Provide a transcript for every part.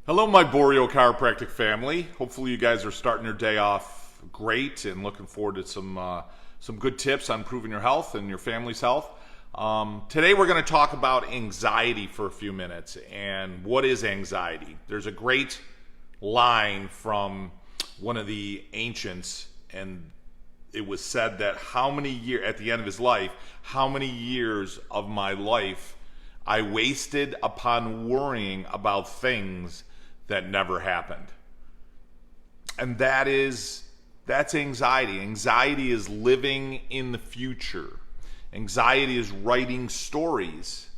Hello, my Borio Chiropractic family. Hopefully you guys are starting your day off great and looking forward to some good tips on improving your health and your family's health. Today we're going to talk about anxiety for a few minutes. And what is anxiety? There's a great line from one of the ancients, and it was said that at the end of his life, how many years of my life I wasted upon worrying about things that never happened. And that's anxiety. Anxiety is living in the future. Anxiety is writing stories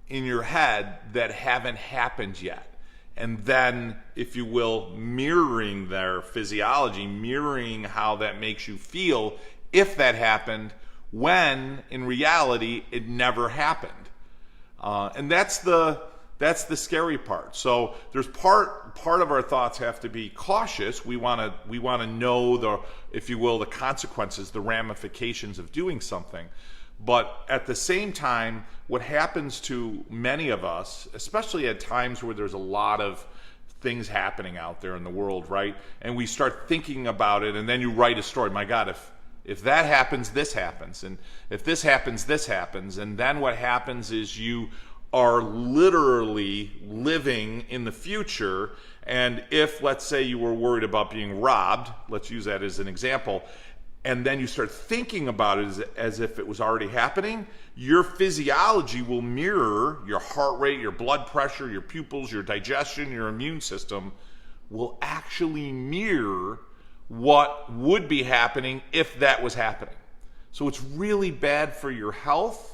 in your head that haven't happened yet. And then, if you will, mirroring their physiology, mirroring how that makes you feel if that happened, when in reality it never happened. And that's the scary part. So there's part of our thoughts have to be cautious. We want to know the consequences, the ramifications of doing something. But at the same time, what happens to many of us, especially at times where there's a lot of things happening out there in the world, right? And we start thinking about it, and then you write a story. My God, if that happens, this happens. And if this happens, this happens. And then what happens is you are literally living in the future. And if, let's say, you were worried about being robbed, let's use that as an example, and then you start thinking about it as if it was already happening, your physiology will mirror your heart rate, your blood pressure, your pupils, your digestion, your immune system will actually mirror what would be happening if that was happening. So it's really bad for your health.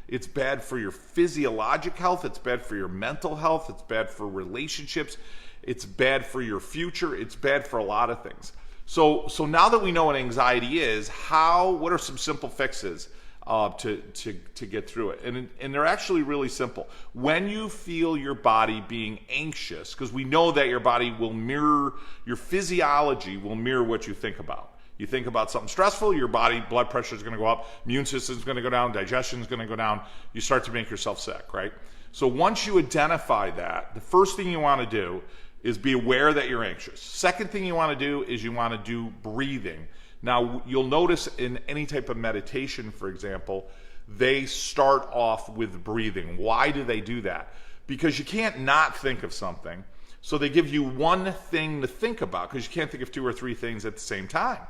It's bad for your physiologic health. It's bad for your mental health. It's bad for relationships. It's bad for your future. It's bad for a lot of things. So now that we know what anxiety is, what are some simple fixes to get through it? And they're actually really simple. When you feel your body being anxious, because we know that your body will mirror, your physiology will mirror what you think about. You think about something stressful, your body blood pressure is going to go up, immune system is going to go down, digestion is going to go down. You start to make yourself sick, right? So once you identify that, the first thing you want to do is be aware that you're anxious. Second thing you want to do is you want to do breathing. Now, you'll notice in any type of meditation, for example, they start off with breathing. Why do they do that? Because you can't not think of something. So they give you one thing to think about because you can't think of two or three things at the same time.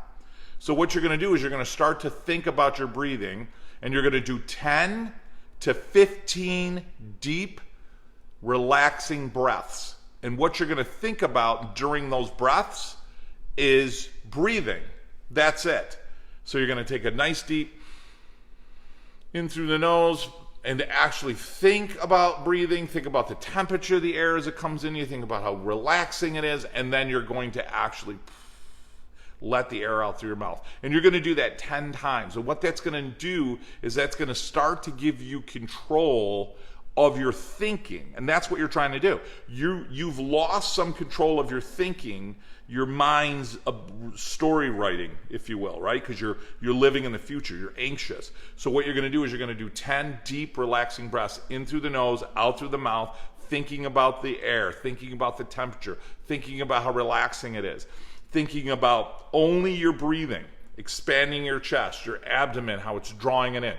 So what you're going to do is you're going to start to think about your breathing, and you're going to do 10 to 15 deep, relaxing breaths. And what you're going to think about during those breaths is breathing. That's it. So you're going to take a nice deep in through the nose and actually think about breathing. Think about the temperature of the air as it comes in. You think about how relaxing it is. And then you're going to actually let the air out through your mouth. And you're going to do that 10 times. And what that's going to do is that's going to start to give you control of your thinking. And that's what you're trying to do. You've lost some control of your thinking, your mind's story writing, if you will, right? Because you're living in the future. You're anxious. So what you're going to do is you're going to do 10 deep, relaxing breaths in through the nose, out through the mouth, thinking about the air, thinking about the temperature, thinking about how relaxing it is, thinking about only your breathing, expanding your chest, your abdomen, how it's drawing it in.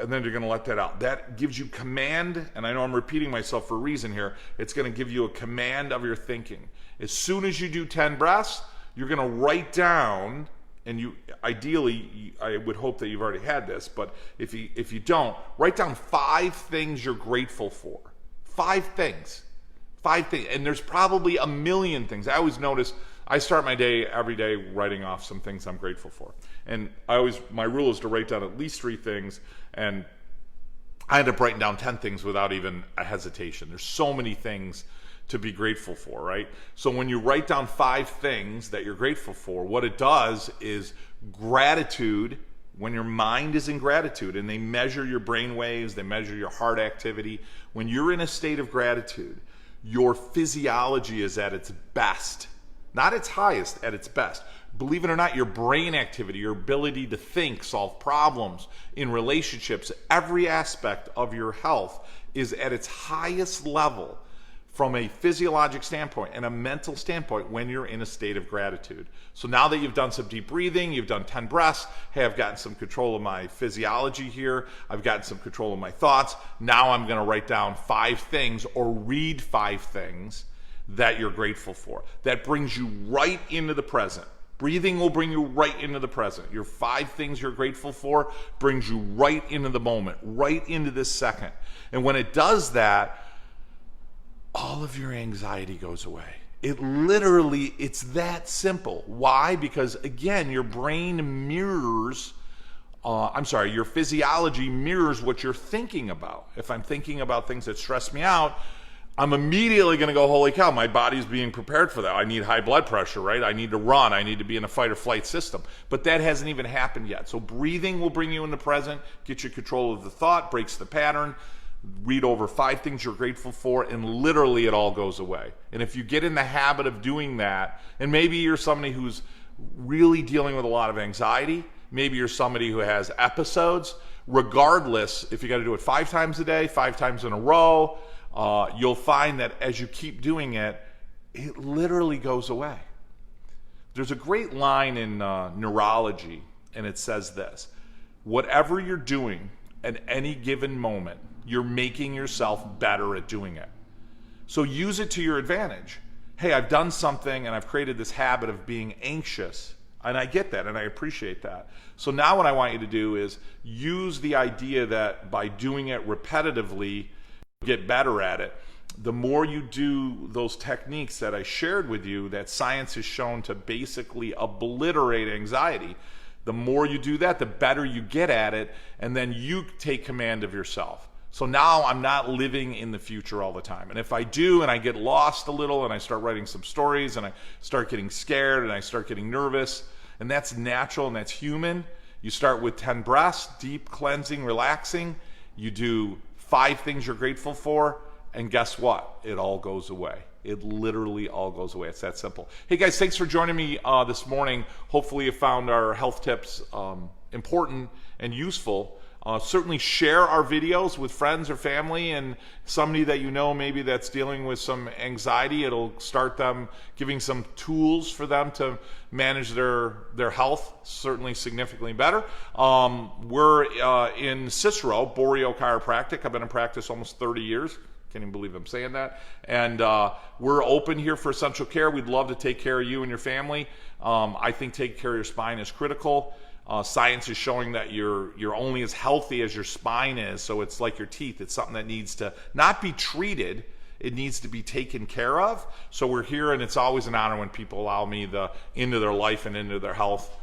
And then you're going to let that out. That gives you command, and I know I'm repeating myself for a reason here. It's going to give you a command of your thinking. As soon as you do 10 breaths, you're going to write down, and I would hope that you've already had this, but if you don't, write down 5 things you're grateful for. 5 things. 5 things. And there's probably a million things. I always notice I start my day every day writing off some things I'm grateful for. And my rule is to write down at least 3 things, and I end up writing down 10 things without even a hesitation. There's so many things to be grateful for, right? So when you write down 5 things that you're grateful for, what it does is gratitude, when your mind is in gratitude, and they measure your brain waves, they measure your heart activity. When you're in a state of gratitude, your physiology is at its best. Not its highest, at its best. believe it or not, your brain activity, your ability to think, solve problems in relationships, every aspect of your health is at its highest level from a physiologic standpoint and a mental standpoint when you're in a state of gratitude. So now that you've done some deep breathing, you've done 10 breaths, hey, I've gotten some control of my physiology here, I've gotten some control of my thoughts, now I'm going to write down 5 things or read 5 things that you're grateful for. That brings you right into the present. Breathing will bring you right into the present. Your 5 things you're grateful for brings you right into the moment, right into this second. And when it does that, all of your anxiety goes away. It's that simple. Why? Because again, your brain mirrors, your physiology mirrors what you're thinking about. If I'm thinking about things that stress me out, I'm immediately going to go, holy cow, my body's being prepared for that. I need high blood pressure, right? I need to run. I need to be in a fight or flight system. But that hasn't even happened yet. So breathing will bring you in the present, get you control of the thought, breaks the pattern. Read over 5 things you're grateful for, and literally it all goes away. And if you get in the habit of doing that, and maybe you're somebody who's really dealing with a lot of anxiety, maybe you're somebody who has episodes, regardless, if you got to do it 5 times a day, 5 times in a row, you'll find that as you keep doing it, it literally goes away. There's a great line in neurology, and it says this: whatever you're doing at any given moment, you're making yourself better at doing it. So use it to your advantage. Hey, I've done something and I've created this habit of being anxious. And I get that and I appreciate that. So now what I want you to do is use the idea that by doing it repetitively, you get better at it. The more you do those techniques that I shared with you that science has shown to basically obliterate anxiety, the more you do that, the better you get at it, and then you take command of yourself. So now I'm not living in the future all the time. And if I do and I get lost a little and I start writing some stories and I start getting scared and I start getting nervous, and that's natural and that's human, you start with 10 breaths, deep cleansing, relaxing. You do 5 things you're grateful for, and guess what? It all goes away. It literally all goes away. It's that simple. Hey guys, thanks for joining me this morning. Hopefully you found our health tips important and useful. Certainly share our videos with friends or family and somebody that you know maybe that's dealing with some anxiety. It'll start them giving some tools for them to manage their health certainly significantly better. We're in Cicero, Borio Chiropractic. I've been in practice almost 30 years. Can't even believe I'm saying that. And we're open here for essential care. We'd love to take care of you and your family. I think taking care of your spine is critical. Science is showing that you're only as healthy as your spine is, so it's like your teeth. It's something that needs to not be treated, it needs to be taken care of. So we're here, and it's always an honor when people allow me into their life and into their health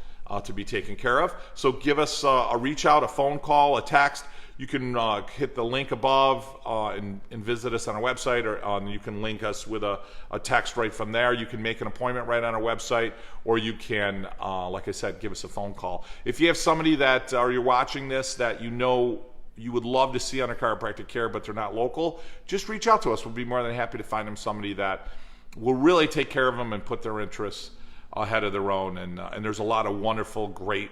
to be taken care of. So give us a reach out, a phone call, a text. You can hit the link above and visit us on our website, or you can link us with a text right from there. You can make an appointment right on our website, or you can, like I said, give us a phone call. If you have somebody that, or you're watching this, that you know you would love to see on a Chiropractic Care, but they're not local, just reach out to us. We'll be more than happy to find them somebody that will really take care of them and put their interests ahead of their own. And there's a lot of wonderful, great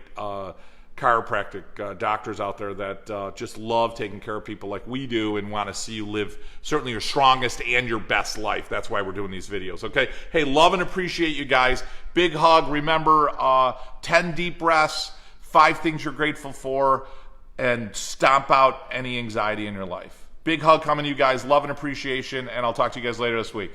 chiropractic doctors out there that just love taking care of people like we do and want to see you live certainly your strongest and your best life. That's why we're doing these videos, okay? Hey, love and appreciate you guys. Big hug. Remember, 10 deep breaths, 5 things you're grateful for, and stomp out any anxiety in your life. Big hug coming to you guys. Love and appreciation, and I'll talk to you guys later this week.